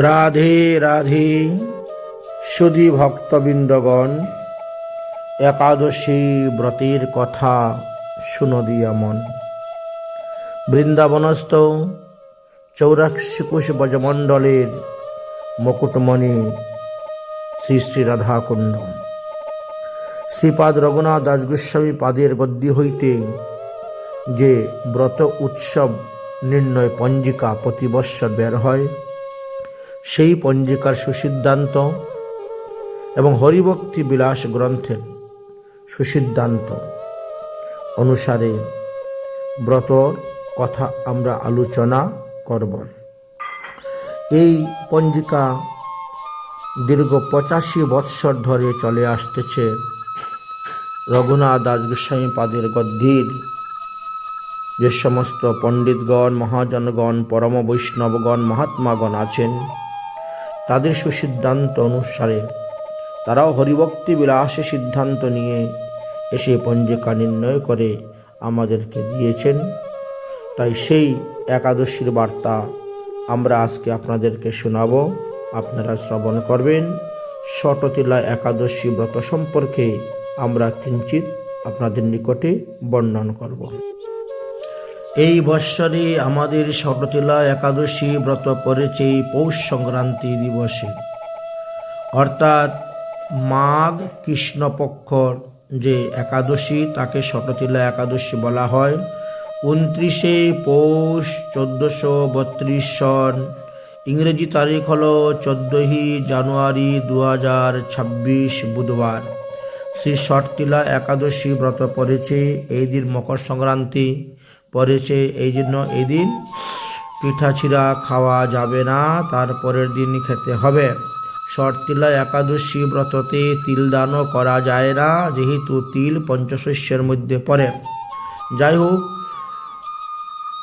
রাধে রাধে সুধী ভক্তবৃন্দগণ, একাদশী ব্রতের কথা শুনদিয়া মন। বৃন্দাবনস্থ 84 কোশ ব্রজমণ্ডলের মুকুটমণি শ্রী শ্রী রাধাকুণ্ড শ্রীপাদ রঘুনাথ দাস গোস্বামী পাদের গদ্যি হইতে যে ব্রত উৎসব নির্ণয় পঞ্জিকা প্রতি বৎসর বের হয়, সেই পঞ্জিকার সুসিদ্ধান্ত এবং হরিভক্তি বিলাস গ্রন্থের সুসিদ্ধান্ত অনুসারে ব্রতর কথা আমরা আলোচনা করব। এই পঞ্জিকা দীর্ঘ 85 বৎসর ধরে চলে আসতেছে। রঘুনাথ দাস গোস্বামী পাদের গদ্যের যে সমস্ত পণ্ডিতগণ, মহাজনগণ, পরম বৈষ্ণবগণ, মহাত্মাগণ আছেন, তাদের সুসিদ্ধান্ত অনুসারে তারাও হরিভক্তি বিলাসে সিদ্ধান্ত নিয়ে এসে পঞ্জিকা নির্ণয় করে আমাদেরকে দিয়েছেন। তাই সেই একাদশীর বার্তা আমরা আজকে আপনাদেরকে শোনাব, আপনারা শ্রবণ করবেন। ষটতিলা একাদশী ব্রত সম্পর্কে আমরা কিঞ্চিত আপনাদের নিকটে বর্ণন করব। এই বৎসরে আমাদের ষটতিলা একাদশী ব্রত পড়েছে পৌষ সংক্রান্তি দিবসে, অর্থাৎ মাঘ কৃষ্ণপক্ষর যে একাদশী তাকে ষটতিলা একাদশী বলা হয়। 29শে পৌষ 1432 সন, ইংরেজি তারিখ হলো 14ই জানুয়ারি 2026 বুধবার। শ্রী ষটতিলা একাদশী ব্রত পড়েছে এই দিন। মকর সংক্রান্তি পড়েছে, এই জন্য এই দিন পিঠা ছিঁড়া খাওয়া যাবে না, তারপরের দিন খেতে হবে। ষটতিলা একাদশী ব্রততে তিল দানও করা যায় না, যেহেতু তিল পঞ্চশস্যের মধ্যে পড়ে। যাই হোক,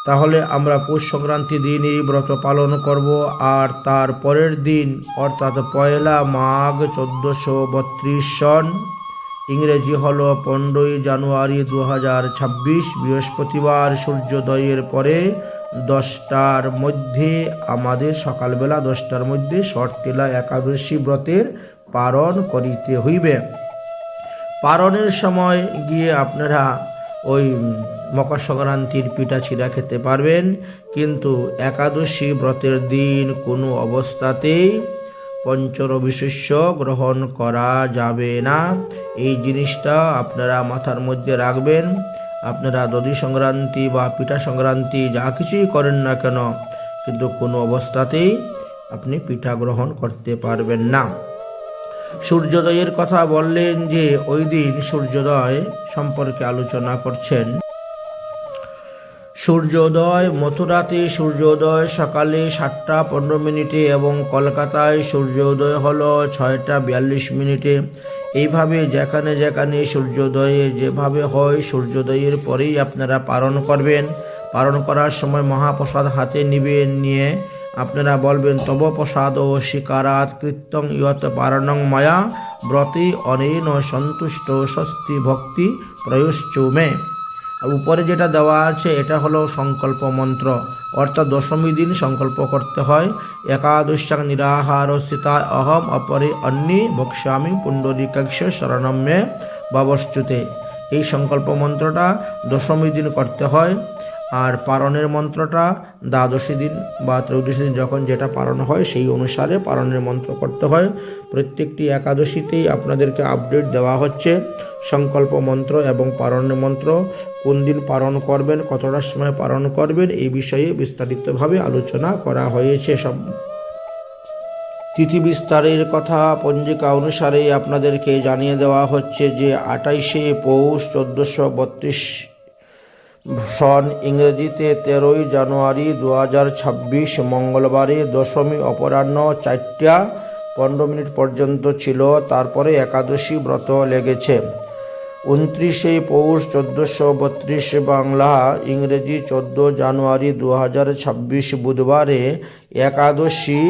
তাহলে আমরা পৌষ সংক্রান্তি দিন এই ব্রত পালন করব। আর তার পরের দিন অর্থাৎ পয়লা মাঘ 1432 সন, ইংরেজি হলো 15ই জানুয়ারি 2026 বৃহস্পতিবার, সূর্যোদয়ের পরে 10টার মধ্যে, আমাদের সকালবেলা 10টার মধ্যে ষটতিলা একাদশী ব্রতের পালন করিতে হইবে। পালনের সময় গিয়ে আপনারা ওই মকর সংক্রান্তির পিঠা ছিঁড়া খেতে পারবেন, কিন্তু একাদশী ব্রতের দিন কোনো অবস্থাতেই পঞ্চরবিশস্য গ্রহণ করা যাবে না। এই জিনিসটা আপনারা মাথার মধ্যে রাখবেন। আপনারা দধি সংক্রান্তি বা পিঠা সংক্রান্তি যা কিছুই করেন না কেন, কিন্তু কোনো অবস্থাতেই আপনি পিঠা গ্রহণ করতে পারবেন না। সূর্যোদয়ের কথা বললেন যে ওই দিন সূর্যোদয় সম্পর্কে আলোচনা করছেন। সূর্যোদয় মথুরাতে সূর্যোদয় সকালে 7টা 15 মিনিটে এবং কলকাতায় সূর্যোদয় হলো 6টা 42 মিনিটে। এইভাবে যেখানে যেখানে সূর্যোদয়ে যেভাবে হয়, সূর্যোদয়ের পরেই আপনারা পালন করবেন। পালন করার সময় মহাপ্রসাদ হাতে নিবেন, নিয়ে আপনারা বলবেন তব প্রসাদ ও শিকারাত কৃত্যং ইয়ত পারণং মায়া ব্রতে অনেন সন্তুষ্ট স্বস্তি ভক্তি প্রয়োশ্চুমে। উপরে যেটা দেওয়া আছে এটা হলো সংকল্প মন্ত্র, অর্থাৎ দশমী দিন সংকল্প করতে হয়। একাদশ্যাং নিরাহার স্থিতা অহম অপরে অন্যে বক্ষ্যামি পুণ্ডরীকাক্ষ শরণম মে ভবশ্চুতে। এই সংকল্প মন্ত্রটা দশমী দিন করতে হয়। আর পালনের মন্ত্রটা দ্বাদশী দিন বা ত্রয়োদশী দিন যখন যেটা পালন হয় সেই অনুসারে পালনের মন্ত্র করতে হয়। প্রত্যেকটি একাদশীতেই আপনাদেরকে আপডেট দেওয়া হচ্ছে সংকল্প মন্ত্র এবং পালনের মন্ত্র। কোন দিন পালন করবেন, কতটার সময় পালন করবেন, এই বিষয়ে বিস্তারিতভাবে আলোচনা করা হয়েছে। সব তিথি বিস্তারের কথা পঞ্জিকা অনুসারে আপনাদেরকে জানিয়ে দেওয়া হচ্ছে যে 28শে পৌষ 1432 সন, ইংরেজিতে 13ই জানুয়ারি 2026 মঙ্গলবারে দশমী অপরাহ্ন 4টা 15 মিনিট পর্যন্ত ছিল। তারপরে একাদশী ব্রত লেগেছে। 29শে পৌষ 1432 বাংলা, ইংরেজি 14 জানুয়ারি 2026 বুধবারে একাদশী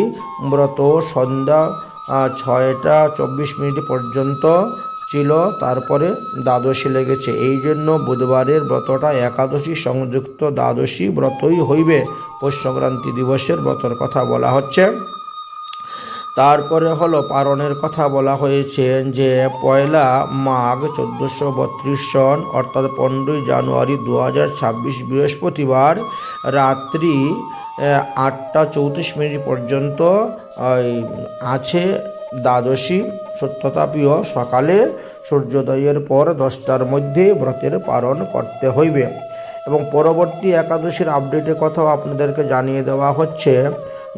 ব্রত সন্ধ্যা 6টা 24 মিনিট পর্যন্ত ছিল, তারপরে দ্বাদশী লেগেছে। এই জন্য বুধবারের ব্রতটা একাদশী সংযুক্ত দ্বাদশী ব্রতই হইবে। পৌষ সংক্রান্তি দিবসের ব্রতর কথা বলা হচ্ছে। তারপরে হলো পারণের কথা বলা হয়েছে যে পয়লা মাঘ 1432 সন অর্থাৎ 15 জানুয়ারি 2026 বৃহস্পতিবার রাত্রি 8টা 34 মিনিট পর্যন্ত আছে দ্বাদশী সত্যতাপীয়। সকালে সূর্যোদয়ের পর 10টার মধ্যে ব্রতের পালন করতে হইবে। এবং পরবর্তী একাদশীর আপডেটের কথাও আপনাদেরকে জানিয়ে দেওয়া হচ্ছে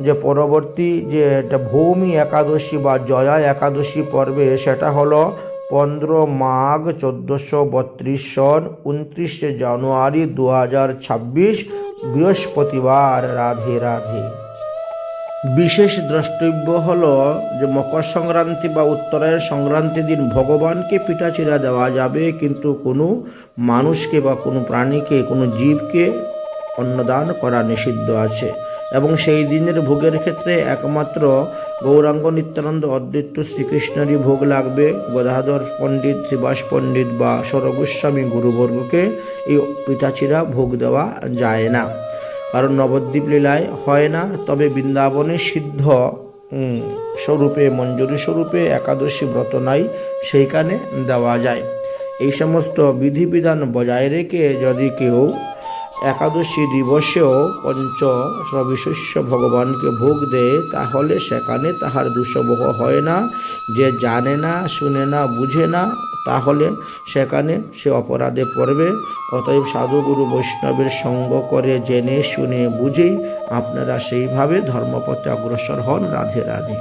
যে পরবর্তী যে এটা ভৌমি একাদশী বা জয়া একাদশী পর্বে সেটা হলো 15 মাঘ 1432 সন 29 জানুয়ারি 2026 বৃহস্পতিবার। রাধে রাধে। বিশেষ দ্রষ্টব্য হলো যে মকর সংক্রান্তি বা উত্তরায়ণ সংক্রান্তি দিন ভগবানকে পিঠাচিরা দেওয়া যাবে, কিন্তু কোনো মানুষকে বা কোনো প্রাণীকে, কোনো জীবকে অন্নদান করা নিষিদ্ধ আছে। এবং সেই দিনের ভোগের ক্ষেত্রে একমাত্র গৌরাঙ্গ নিত্যানন্দ অদ্বৈত শ্রীকৃষ্ণেরই ভোগ লাগবে। গদাধর পণ্ডিত, শ্রীবাস পণ্ডিত বা সরগোস্বামী গুরুবর্গকে এই পিঠাচিরা ভোগ দেওয়া যায় না, কারণ নবদ্বীপ লীলায় হয় না। তবে বৃন্দাবনে সিদ্ধ স্বরূপে, মঞ্জুরি স্বরূপে একাদশী ব্রত নাই, সেইখানে দেওয়া যায়। এই সমস্ত বিধিবিধান বজায় রেখে যদি কেউ একাদশী দিবসেও পঞ্চ সবিশস্য ভগবানকে ভোগ দেয়, তাহলে সেখানে তাহার দুঃসবহ হয় না। যে জানে না, শুনে না, বুঝে না, তাহলে সেখানে সে অপরাধে পড়বে। অতএব সাধুগুরু বৈষ্ণবের সঙ্গ করে জেনে শুনে বুঝেই আপনারা সেইভাবে ধর্মপথে অগ্রসর হন। রাধে রাধে।